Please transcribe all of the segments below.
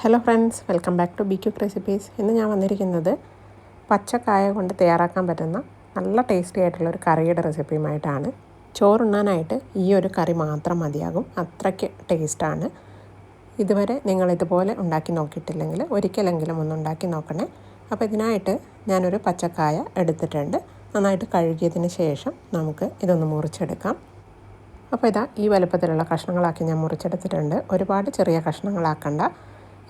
Hello friends, welcome back to BQ recipes. ഇന്ന് ഞാൻ വന്നിരിക്കുന്നത് പച്ചക്കായ കൊണ്ട് തയ്യാറാക്കാൻ പറ്റുന്ന നല്ല ടേസ്റ്റി ആയിട്ടുള്ള ഒരു കറിയുടെ റെസിപ്പിയുമായിട്ടാണ്. ചോറുണ്ണാനായിട്ട് ഈ ഒരു കറി മാത്രം മതിയാകും, അത്രയ്ക്ക് ടേസ്റ്റാണ്. ഇതുവരെ നിങ്ങളിതുപോലെ ഉണ്ടാക്കി നോക്കിയിട്ടില്ലെങ്കിൽ ഒരിക്കലെങ്കിലും ഒന്ന് ഉണ്ടാക്കി നോക്കണേ. അപ്പോൾ ഇതിനായിട്ട് ഞാനൊരു പച്ചക്കായ എടുത്തിട്ടുണ്ട്. നന്നായിട്ട് കഴുകിയതിന് ശേഷം നമുക്ക് ഇതൊന്ന് മുറിച്ചെടുക്കാം. അപ്പോൾ ഇതാ ഈ വലുപ്പത്തിലുള്ള കഷ്ണങ്ങളാക്കി ഞാൻ മുറിച്ചെടുത്തിട്ടുണ്ട്. ഒരുപാട് ചെറിയ കഷ്ണങ്ങളാക്കണ്ട,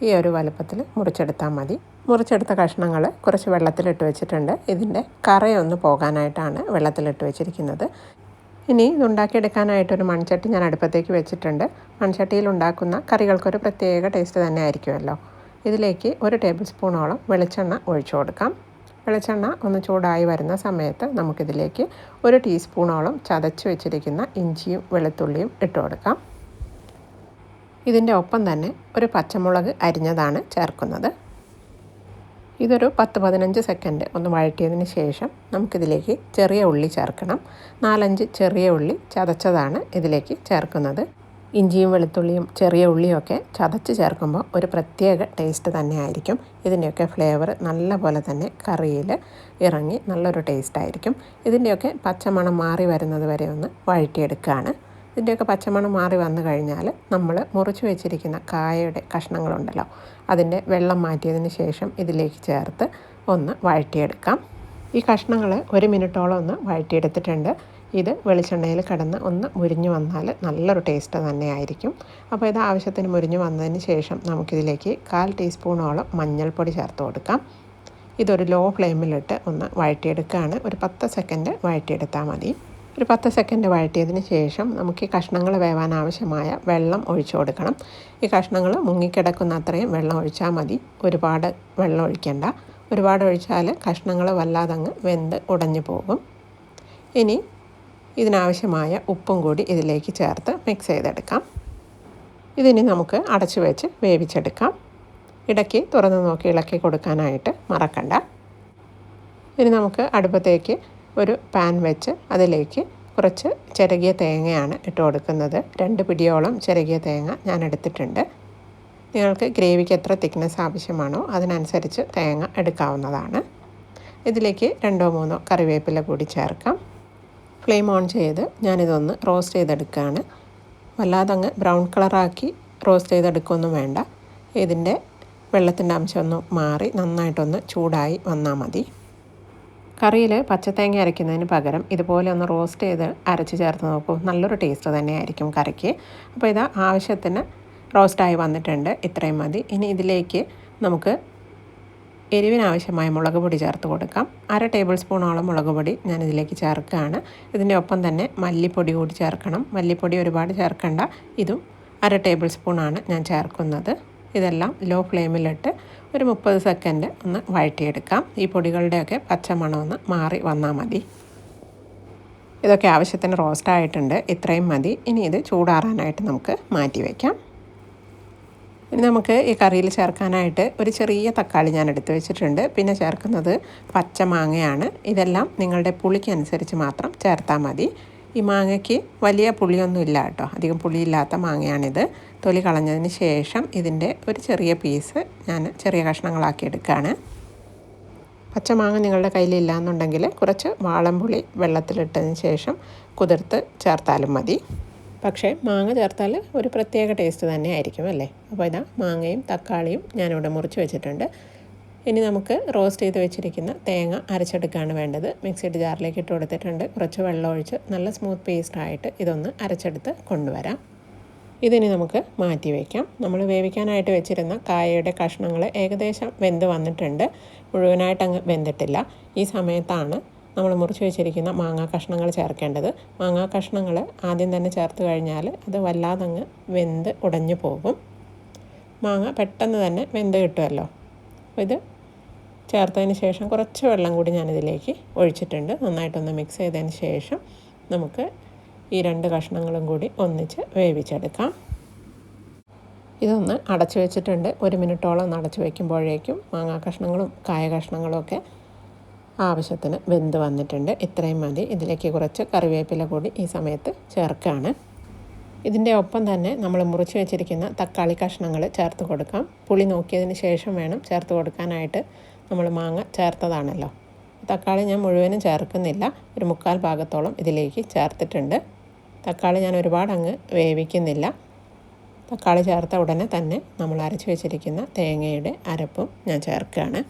ഈ ഒരു വലുപ്പത്തിൽ മുറിച്ചെടുത്താൽ മതി. മുറിച്ചെടുത്ത കഷ്ണങ്ങൾ കുറച്ച് വെള്ളത്തിലിട്ട് വെച്ചിട്ടുണ്ട്. ഇതിൻ്റെ കറയൊന്ന് പോകാനായിട്ടാണ് വെള്ളത്തിലിട്ട് വെച്ചിരിക്കുന്നത്. ഇനി ഇതുണ്ടാക്കിയെടുക്കാനായിട്ടൊരു മൺചട്ടി ഞാൻ അടുപ്പത്തേക്ക് വെച്ചിട്ടുണ്ട്. മൺചട്ടിയിൽ ഉണ്ടാക്കുന്ന കറികൾക്കൊരു പ്രത്യേക ടേസ്റ്റ് തന്നെ ആയിരിക്കുമല്ലോ. ഇതിലേക്ക് 1 ടേബിൾ സ്പൂണോളം വെളിച്ചെണ്ണ ഒഴിച്ചു കൊടുക്കാം. വെളിച്ചെണ്ണ ഒന്ന് ചൂടായി വരുന്ന സമയത്ത് നമുക്കിതിലേക്ക് 1 ടീസ്പൂണോളം ചതച്ച് വെച്ചിരിക്കുന്ന ഇഞ്ചിയും വെളുത്തുള്ളിയും ഇട്ട് കൊടുക്കാം. ഇതിൻ്റെ ഒപ്പം തന്നെ ഒരു പച്ചമുളക് അരിഞ്ഞതാണ് ചേർക്കുന്നത്. ഇതൊരു 10-15 സെക്കൻഡ് ഒന്ന് വഴറ്റിയതിന് ശേഷം നമുക്കിതിലേക്ക് ചെറിയ ഉള്ളി ചേർക്കണം. 4-5 ചെറിയ ഉള്ളി ചതച്ചതാണ് ഇതിലേക്ക് ചേർക്കുന്നത്. ഇഞ്ചിയും വെളുത്തുള്ളിയും ചെറിയ ഉള്ളിയൊക്കെ ചതച്ച് ചേർക്കുമ്പോൾ ഒരു പ്രത്യേക ടേസ്റ്റ് തന്നെ ആയിരിക്കും. ഇതിൻ്റെയൊക്കെ ഫ്ലേവർ നല്ല പോലെ തന്നെ കറിയിൽ ഇറങ്ങി നല്ലൊരു ടേസ്റ്റായിരിക്കും. ഇതിൻ്റെയൊക്കെ പച്ചമണം മാറി വരുന്നത് വരെ ഒന്ന് വഴറ്റിയെടുക്കുകയാണ്. ഇതിൻ്റെയൊക്കെ പച്ചമണം മാറി വന്നു കഴിഞ്ഞാൽ നമ്മൾ മുറിച്ച് വെച്ചിരിക്കുന്ന കായയുടെ കഷ്ണങ്ങളുണ്ടല്ലോ, അതിൻ്റെ വെള്ളം മാറ്റിയതിന് ശേഷം ഇതിലേക്ക് ചേർത്ത് ഒന്ന് വഴറ്റിയെടുക്കാം. ഈ കഷ്ണങ്ങൾ 1 മിനിറ്റോളം ഒന്ന് വഴറ്റിയെടുത്തിട്ടുണ്ട്. ഇത് വെളിച്ചെണ്ണയിൽ കിടന്ന് ഒന്ന് മുരിഞ്ഞു വന്നാൽ നല്ലൊരു ടേസ്റ്റ് തന്നെയായിരിക്കും. അപ്പോൾ ഇത് ആവശ്യത്തിന് മുരിഞ്ഞു വന്നതിന് ശേഷം നമുക്കിതിലേക്ക് 1/4 ടീസ്പൂണോളം മഞ്ഞൾപ്പൊടി ചേർത്ത് കൊടുക്കാം. ഇതൊരു ലോ ഫ്ലെയിമിലിട്ട് ഒന്ന് വഴറ്റിയെടുക്കുകയാണ്. ഒരു 10 സെക്കൻഡ് വഴറ്റിയെടുത്താൽ മതി. ഒരു 10 സെക്കൻഡ് വഴറ്റിയതിന് ശേഷം നമുക്ക് ഈ കഷ്ണങ്ങൾ വേവാൻ ആവശ്യമായ വെള്ളം ഒഴിച്ചു കൊടുക്കണം. ഈ കഷ്ണങ്ങൾ മുങ്ങിക്കിടക്കുന്ന അത്രയും വെള്ളം ഒഴിച്ചാൽ മതി. ഒരുപാട് വെള്ളം ഒഴിക്കേണ്ട. ഒരുപാട് ഒഴിച്ചാൽ കഷ്ണങ്ങൾ വല്ലാതങ്ങ് വെന്ത് ഉടഞ്ഞു പോകും. ഇനി ഇതിനാവശ്യമായ ഉപ്പും കൂടി ഇതിലേക്ക് ചേർത്ത് മിക്സ് ചെയ്തെടുക്കാം. ഇതിനി നമുക്ക് അടച്ചു വെച്ച് വേവിച്ചെടുക്കാം. ഇടയ്ക്ക് തുറന്ന് നോക്കി ഇളക്കി കൊടുക്കാനായിട്ട് മറക്കണ്ട. ഇനി നമുക്ക് അടുപ്പത്തേക്ക് ഒരു പാൻ വെച്ച് അതിലേക്ക് കുറച്ച് ചിരകിയ തേങ്ങയാണ് ഇട്ട് കൊടുക്കുന്നത്. 2 പിടിയോളം ചിരകിയ തേങ്ങ ഞാൻ എടുത്തിട്ടുണ്ട്. നിങ്ങൾക്ക് ഗ്രേവിക്ക് എത്ര തിക്നെസ് ആവശ്യമാണോ അതിനനുസരിച്ച് തേങ്ങ എടുക്കാവുന്നതാണ്. ഇതിലേക്ക് 2-3 കറിവേപ്പില കൂടി ചേർക്കാം. ഫ്ലെയിം ഓൺ ചെയ്ത് ഞാനിതൊന്ന് റോസ്റ്റ് ചെയ്തെടുക്കുകയാണ്. വല്ലാതങ്ങ് ബ്രൗൺ കളറാക്കി റോസ്റ്റ് ചെയ്തെടുക്കുകയൊന്നും വേണ്ട. ഇതിൻ്റെ വെള്ളത്തിൻ്റെ അംശമൊന്ന് മാറി നന്നായിട്ടൊന്ന് ചൂടായി വന്നാൽ മതി. കറിയിൽ പച്ചത്തേങ്ങ അരയ്ക്കുന്നതിന് പകരം ഇതുപോലെ ഒന്ന് റോസ്റ്റ് ചെയ്ത് അരച്ച് ചേർത്ത് നോക്കൂ, നല്ലൊരു ടേസ്റ്റ് തന്നെയായിരിക്കും കറിക്ക്. അപ്പോൾ ഇത് ആവശ്യത്തിന് റോസ്റ്റായി വന്നിട്ടുണ്ട്, ഇത്രയും മതി. ഇനി ഇതിലേക്ക് നമുക്ക് എരിവിനാവശ്യമായ മുളക് പൊടി ചേർത്ത് കൊടുക്കാം. 1/2 ടേബിൾ സ്പൂണോളം മുളക് പൊടി ഞാനിതിലേക്ക് ചേർക്കുകയാണ്. ഇതിൻ്റെ ഒപ്പം തന്നെ മല്ലിപ്പൊടി കൂടി ചേർക്കണം. മല്ലിപ്പൊടി ഒരുപാട് ചേർക്കണ്ട. ഇതും 1/2 ടേബിൾ സ്പൂണാണ് ഞാൻ ചേർക്കുന്നത്. ഇതെല്ലാം ലോ ഫ്ലെയിമിലിട്ട് ഒരു 30 സെക്കൻഡ് ഒന്ന് വഴറ്റിയെടുക്കാം. ഈ പൊടികളുടെയൊക്കെ പച്ചമണം ഒന്ന് മാറി വന്നാൽ മതി. ഇതൊക്കെ ആവശ്യത്തിന് റോസ്റ്റായിട്ടുണ്ട്, ഇത്രയും മതി. ഇനി ഇത് ചൂടാറാനായിട്ട് നമുക്ക് മാറ്റി വയ്ക്കാം. ഇനി നമുക്ക് ഈ കറിയിൽ ചേർക്കാനായിട്ട് ഒരു ചെറിയ തക്കാളി ഞാൻ എടുത്ത് വെച്ചിട്ടുണ്ട്. പിന്നെ ചേർക്കുന്നത് പച്ചമാങ്ങയാണ്. ഇതെല്ലാം നിങ്ങളുടെ പുളിക്കനുസരിച്ച് മാത്രം ചേർത്താൽ മതി. ഈ മാങ്ങയ്ക്ക് വലിയ പുളിയൊന്നും ഇല്ല കേട്ടോ, അധികം പുളിയില്ലാത്ത മാങ്ങയാണിത്. തൊലി കളഞ്ഞതിന് ശേഷം ഇതിൻ്റെ ഒരു ചെറിയ പീസ് ഞാൻ ചെറിയ കഷ്ണങ്ങളാക്കി എടുക്കുകയാണ്. പച്ചമാങ്ങ നിങ്ങളുടെ കയ്യിലില്ല എന്നുണ്ടെങ്കിൽ കുറച്ച് വാളംപുളി വെള്ളത്തിലിട്ടതിന് ശേഷം കുതിർത്ത് ചേർത്താലും മതി. പക്ഷേ മാങ്ങ ചേർത്താൽ ഒരു പ്രത്യേക ടേസ്റ്റ് തന്നെ ആയിരിക്കും അല്ലേ. അപ്പോൾ ഇതാ മാങ്ങയും തക്കാളിയും ഞാനിവിടെ മുറിച്ച് വെച്ചിട്ടുണ്ട്. ഇനി നമുക്ക് റോസ്റ്റ് ചെയ്ത് വെച്ചിരിക്കുന്ന തേങ്ങ അരച്ചെടുക്കുകയാണ് വേണ്ടത്. മിക്സിയുടെ ജാറിലേക്ക് ഇട്ട് കൊടുത്തിട്ടുണ്ട്. കുറച്ച് വെള്ളം ഒഴിച്ച് നല്ല സ്മൂത്ത് പേസ്റ്റായിട്ട് ഇതൊന്ന് അരച്ചെടുത്ത് കൊണ്ടുവരാം. ഇതിനി നമുക്ക് മാറ്റി വയ്ക്കാം. നമ്മൾ വേവിക്കാനായിട്ട് വെച്ചിരുന്ന കായയുടെ കഷ്ണങ്ങൾ ഏകദേശം വെന്ത് വന്നിട്ടുണ്ട്, മുഴുവനായിട്ടങ്ങ് വെന്തിട്ടില്ല. ഈ സമയത്താണ് നമ്മൾ മുറിച്ച് വെച്ചിരിക്കുന്ന മാങ്ങാ കഷ്ണങ്ങൾ ചേർക്കേണ്ടത്. മാങ്ങാ കഷ്ണങ്ങൾ ആദ്യം തന്നെ ചേർത്ത് കഴിഞ്ഞാൽ അത് വല്ലാതങ്ങ് വെന്ത് ഉടഞ്ഞു പോകും. മാങ്ങ പെട്ടെന്ന് തന്നെ വെന്ത് കിട്ടുമല്ലോ. ഇത് ചേർത്തതിന് ശേഷം കുറച്ച് വെള്ളം കൂടി ഞാനിതിലേക്ക് ഒഴിച്ചിട്ടുണ്ട്. നന്നായിട്ടൊന്ന് മിക്സ് ചെയ്തതിന് ശേഷം നമുക്ക് ഈ 2 കഷ്ണങ്ങളും കൂടി ഒന്നിച്ച് വേവിച്ചെടുക്കാം. ഇതൊന്ന് അടച്ചു വെച്ചിട്ടുണ്ട്. 1 മിനിറ്റോളം അടച്ചു വയ്ക്കുമ്പോഴേക്കും മാങ്ങാ കഷ്ണങ്ങളും കായ കഷ്ണങ്ങളും ഒക്കെ ആവശ്യത്തിന് വെന്ത് വന്നിട്ടുണ്ട്, ഇത്രയും മതി. ഇതിലേക്ക് കുറച്ച് കറിവേപ്പില കൂടി ഈ സമയത്ത് ചേർക്കുകയാണ്. ഇതിൻ്റെ ഒപ്പം തന്നെ നമ്മൾ മുറിച്ച് വെച്ചിരിക്കുന്ന തക്കാളി കഷ്ണങ്ങൾ ചേർത്ത് കൊടുക്കാം. പുളി നോക്കിയതിന് ശേഷം വേണം ചേർത്ത് കൊടുക്കാനായിട്ട്. നമ്മൾ മാങ്ങ ചേർത്തതാണല്ലോ. തക്കാളി ഞാൻ മുഴുവനും ചേർക്കുന്നില്ല, ഒരു 1/4 ഭാഗത്തോളം ഇതിലേക്ക് ചേർത്തിട്ടുണ്ട്. തക്കാളി ഞാൻ ഒരുപാട് അങ്ങ് വേവിക്കുന്നില്ല. തക്കാളി ചേർത്ത ഉടനെ തന്നെ നമ്മൾ അരച്ച് വെച്ചിരിക്കുന്ന തേങ്ങയുടെ അരപ്പും ഞാൻ ചേർക്കുകയാണ്.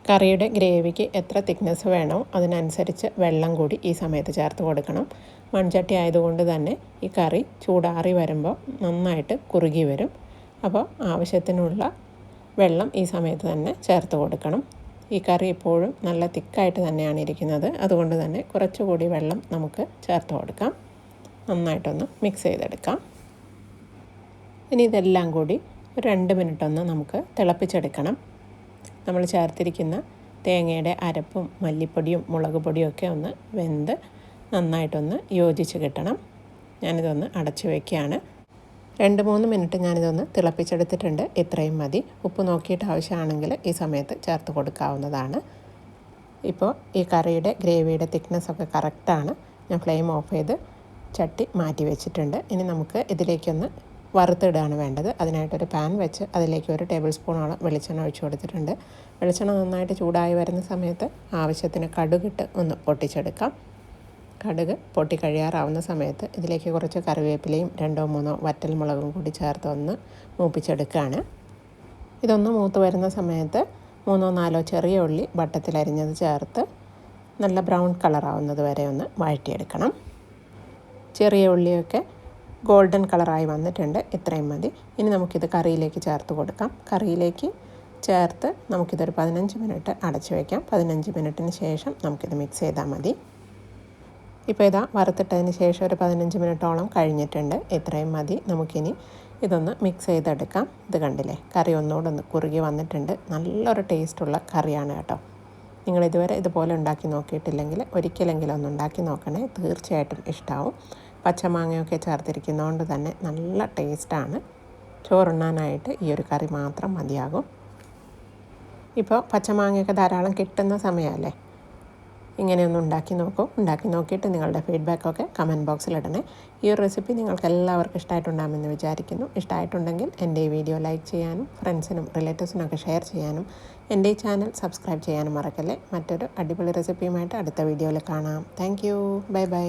കറിയുടെ ഗ്രേവിക്ക് എത്ര തിക്നെസ് വേണോ അതിനനുസരിച്ച് വെള്ളം കൂടി ഈ സമയത്ത് ചേർത്ത് കൊടുക്കണം. മൺചട്ടി ആയതുകൊണ്ട് തന്നെ ഈ കറി ചൂടാറി വരുമ്പോൾ നന്നായിട്ട് കുറുകി വരും. അപ്പോൾ ആവശ്യത്തിനുള്ള വെള്ളം ഈ സമയത്ത് തന്നെ ചേർത്ത് കൊടുക്കണം. ഈ കറി എപ്പോഴും നല്ല തിക്കായിട്ട് തന്നെയാണ് ഇരിക്കുന്നത്. അതുകൊണ്ട് തന്നെ കുറച്ചുകൂടി വെള്ളം നമുക്ക് ചേർത്ത് കൊടുക്കാം. നന്നായിട്ടൊന്ന് മിക്സ് ചെയ്തെടുക്കാം. ഇനി ഇതെല്ലാം കൂടി ഒരു 2 മിനിറ്റ് ഒന്ന് നമുക്ക് തിളപ്പിച്ചെടുക്കണം. നമ്മൾ ചേർത്തിരിക്കുന്ന തേങ്ങയുടെ അരപ്പും മല്ലിപ്പൊടിയും മുളക് പൊടിയും ഒക്കെ ഒന്ന് വെന്ത് നന്നായിട്ടൊന്ന് യോജിച്ച് കിട്ടണം. ഞാനിതൊന്ന് അടച്ചു വയ്ക്കുകയാണ്. 2-3 മിനിറ്റ് ഞാനിതൊന്ന് തിളപ്പിച്ചെടുത്തിട്ടുണ്ട്. ഇത്രയും മതി. ഉപ്പ് നോക്കിയിട്ട് ആവശ്യമാണെങ്കിൽ ഈ സമയത്ത് ചേർത്ത് കൊടുക്കാവുന്നതാണ്. ഇപ്പോൾ ഈ കറിയുടെ ഗ്രേവിയുടെ തിക്നെസ്സൊക്കെ കറക്റ്റാണ്. ഞാൻ ഫ്ലെയിം ഓഫ് ചെയ്ത് ചട്ടി മാറ്റി വെച്ചിട്ടുണ്ട്. ഇനി നമുക്ക് ഇതിലേക്കൊന്ന് വറുത്തിടുകയാണ് വേണ്ടത്. അതിനായിട്ടൊരു പാൻ വെച്ച് അതിലേക്ക് 1 ടേബിൾ സ്പൂണോളം വെളിച്ചെണ്ണ ഒഴിച്ചു കൊടുത്തിട്ടുണ്ട്. വെളിച്ചെണ്ണ നന്നായിട്ട് ചൂടായി വരുന്ന സമയത്ത് ആവശ്യത്തിന് കടുകിട്ട് ഒന്ന് പൊട്ടിച്ചെടുക്കാം. കടുക് പൊട്ടി കഴിയാറാവുന്ന സമയത്ത് ഇതിലേക്ക് കുറച്ച് കറിവേപ്പിലയും 2-3 വറ്റൽമുളകും കൂടി ചേർത്ത് ഒന്ന് മൂപ്പിച്ചെടുക്കുകയാണ്. ഇതൊന്ന് മൂത്ത് വരുന്ന സമയത്ത് 3-4 ചെറിയ ഉള്ളി വട്ടത്തിലരിഞ്ഞത് ചേർത്ത് നല്ല ബ്രൗൺ കളറാവുന്നത് വരെ ഒന്ന് വഴറ്റിയെടുക്കണം. ചെറിയ ഉള്ളിയൊക്കെ ഗോൾഡൻ കളറായി വന്നിട്ടുണ്ട്. ഇത്രയും മതി. ഇനി നമുക്കിത് കറിയിലേക്ക് ചേർത്ത് കൊടുക്കാം. കറിയിലേക്ക് ചേർത്ത് നമുക്കിതൊരു 15 മിനിറ്റ് അടച്ചു വയ്ക്കാം. 15 മിനിറ്റിന് ശേഷം നമുക്കിത് മിക്സ് ചെയ്താൽ മതി. ഇപ്പോൾ ഇതാ വറുത്തിട്ടതിന് ശേഷം ഒരു 15 മിനിറ്റോളം കഴിഞ്ഞിട്ടുണ്ട്. ഇത്രയും മതി. നമുക്കിനി ഇതൊന്ന് മിക്സ് ചെയ്തെടുക്കാം. ഇത് കണ്ടില്ലേ, കറി ഒന്നുകൂടെ ഒന്ന് കുറുകി വന്നിട്ടുണ്ട്. നല്ലൊരു ടേസ്റ്റുള്ള കറിയാണ് കേട്ടോ. നിങ്ങളിതുവരെ ഇതുപോലെ ഉണ്ടാക്കി നോക്കിയിട്ടില്ലെങ്കിൽ ഒരിക്കലെങ്കിലും ഒന്ന് ഉണ്ടാക്കി നോക്കണേ. തീർച്ചയായിട്ടും ഇഷ്ടമാവും. പച്ചമാങ്ങയൊക്കെ ചേർത്തിരിക്കുന്നതുകൊണ്ട് തന്നെ നല്ല ടേസ്റ്റാണ്. ചോറുണ്ണാനായിട്ട് ഈ ഒരു കറി മാത്രം മതിയാകും. ഇപ്പോൾ പച്ചമാങ്ങയൊക്കെ ധാരാളം കിട്ടുന്ന സമയമല്ലേ. ഇങ്ങനെയൊന്ന് ഉണ്ടാക്കി നോക്കൂ. ഉണ്ടാക്കി നോക്കിയിട്ട് നിങ്ങളുടെ ഫീഡ്ബാക്കൊക്കെ കമൻറ്റ് ബോക്സിലിടണേ. ഈ ഒരു റെസിപ്പി നിങ്ങൾക്ക് എല്ലാവർക്കും ഇഷ്ടമായിട്ടുണ്ടാകുമെന്ന് വിചാരിക്കുന്നു. ഇഷ്ടമായിട്ടുണ്ടെങ്കിൽ എൻ്റെ ഈ വീഡിയോ ലൈക്ക് ചെയ്യാനും ഫ്രണ്ട്സിനും റിലേറ്റീവ്സിനൊക്കെ ഷെയർ ചെയ്യാനും എൻ്റെ ഈ ചാനൽ സബ്സ്ക്രൈബ് ചെയ്യാനും മറക്കല്ലേ. മറ്റൊരു അടിപൊളി റെസിപ്പിയുമായിട്ട് അടുത്ത വീഡിയോയിൽ കാണാം. Thank you. Bye bye.